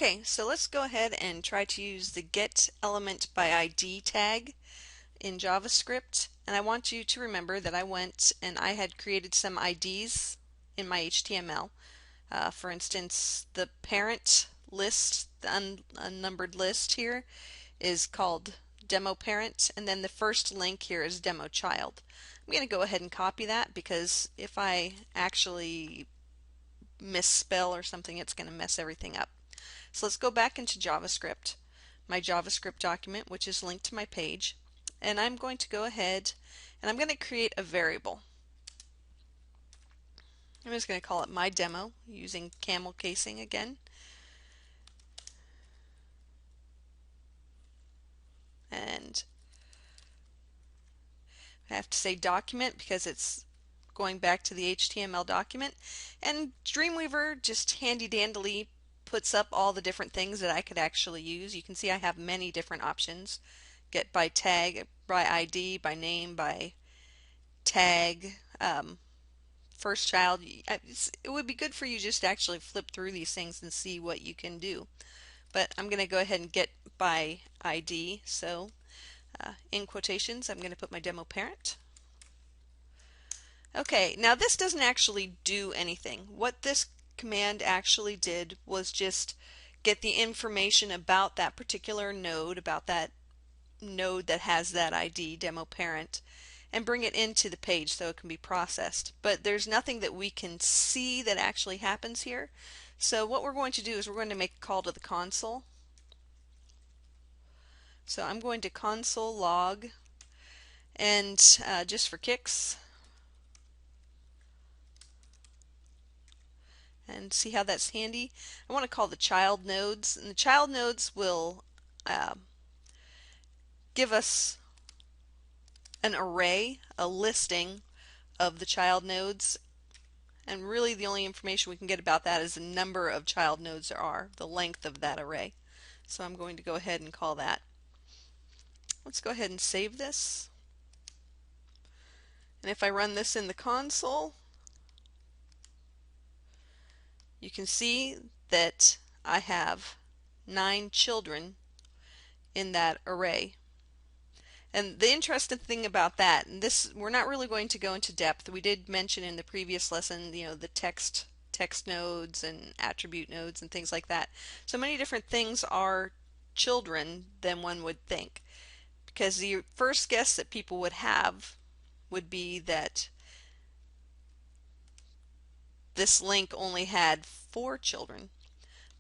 Okay, so let's go ahead and try to use the getElementById tag in JavaScript. And I want you to remember that I went and I had created some IDs in my HTML. For instance, the parent list, the unnumbered list here, is called demo parent, and then the first link here is demo child. I'm going to go ahead and copy that because if I actually misspell or something, it's going to mess everything up. So let's go back into JavaScript, my JavaScript document, which is linked to my page, and I'm going to go ahead and I'm going to create a variable. I'm just going to call it my demo using camel casing again. And I have to say document because it's going back to the HTML document. And Dreamweaver just handy-dandily puts up all the different things that I could actually use. You can see I have many different options. Get by tag, by ID, by name, by tag, first child. It would be good for you just to actually flip through these things and see what you can do. But I'm going to go ahead and get by ID. So in quotations, I'm going to put my demo parent. Okay, now this doesn't actually do anything. What this command actually did was just get the information about that particular node, about that node that has that ID, demo parent, and bring it into the page so it can be processed. But there's nothing that we can see that actually happens here. So what we're going to do is we're going to make a call to the console. So I'm going to console log, and just for kicks, and see how that's handy. I want to call the child nodes, and the child nodes will give us an array, a listing of the child nodes, and really the only information we can get about that is the number of child nodes there are, the length of that array. So I'm going to go ahead and call that. Let's go ahead and save this. And if I run this in the console, you can see that I have 9 children in that array. And the interesting thing about that, and this we're not really going to go into depth. We did mention in the previous lesson, the text nodes and attribute nodes and things like that. So many different things are children than one would think. Because the first guess that people would have would be that this link only had 4 children.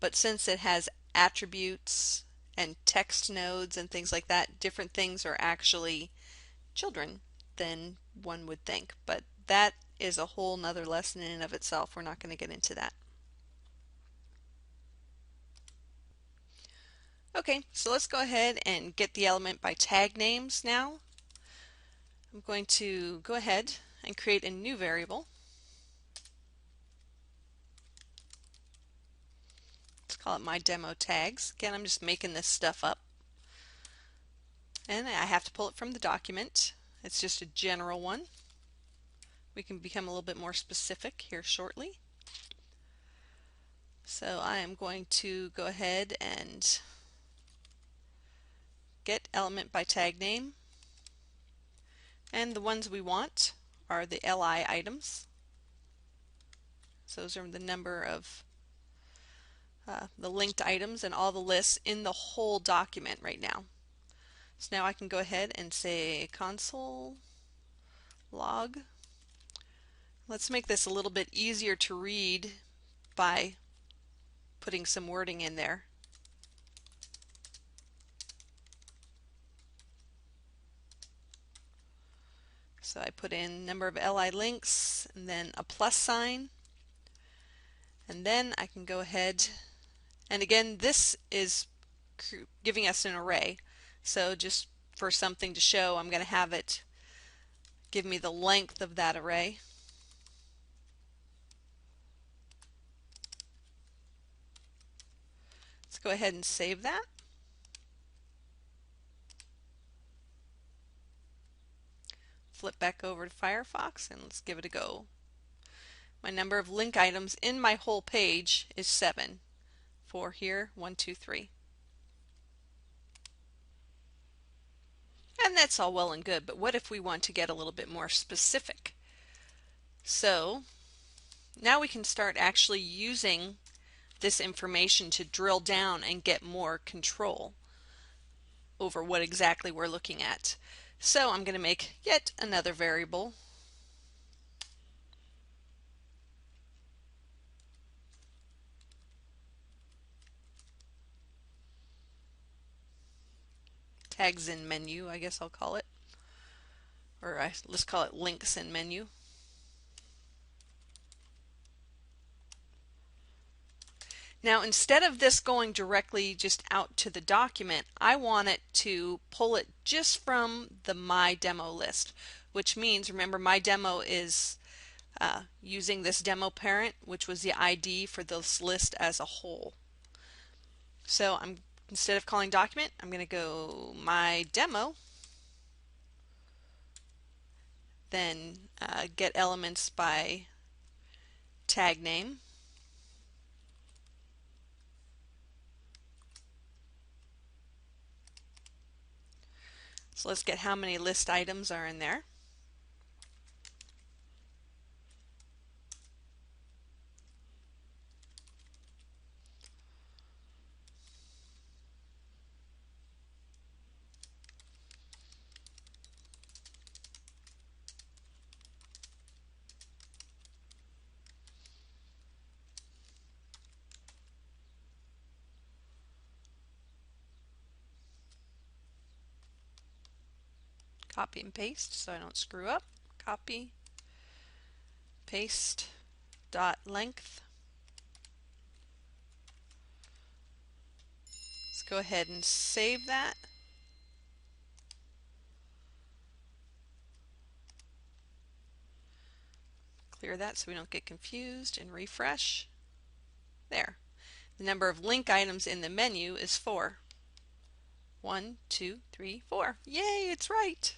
But since it has attributes and text nodes and things like that, different things are actually children than one would think. But that is a whole nother lesson in and of itself. We're not going to get into that. Okay, so let's go ahead and get the element by tag names now. I'm going to go ahead and create a new variable. Let's call it my demo tags. Again, I'm just making this stuff up. And I have to pull it from the document. It's just a general one. We can become a little bit more specific here shortly. So I am going to go ahead and get element by tag name. And the ones we want are the LI items. So those are the number of the linked items and all the lists in the whole document right now. So now I can go ahead and say console log. Let's make this a little bit easier to read by putting some wording in there. So I put in number of LI links and then a plus sign, and then I can go ahead, and again this is giving us an array, so just for something to show I'm going to have it give me the length of that array. Let's go ahead and save that. Flip back over to Firefox and let's give it a go. My number of link items in my whole page is 7. 4 here, 1, 2, 3. And that's all well and good, but what if we want to get a little bit more specific? So now we can start actually using this information to drill down and get more control over what exactly we're looking at. So I'm going to make yet another variable. Tags in menu, I guess I'll call it. Or let's call it links in menu. Now instead of this going directly just out to the document, I want it to pull it just from the My Demo list, which means, remember, My Demo is using this demo parent, which was the ID for this list as a whole. So instead of calling document, I'm going to go My Demo, then get elements by tag name. So let's get how many list items are in there. Copy and paste so I don't screw up. Copy, paste, dot length. Let's go ahead and save that. Clear that so we don't get confused and refresh. There. The number of link items in the menu is 4. 1, 2, 3, 4. Yay, it's right.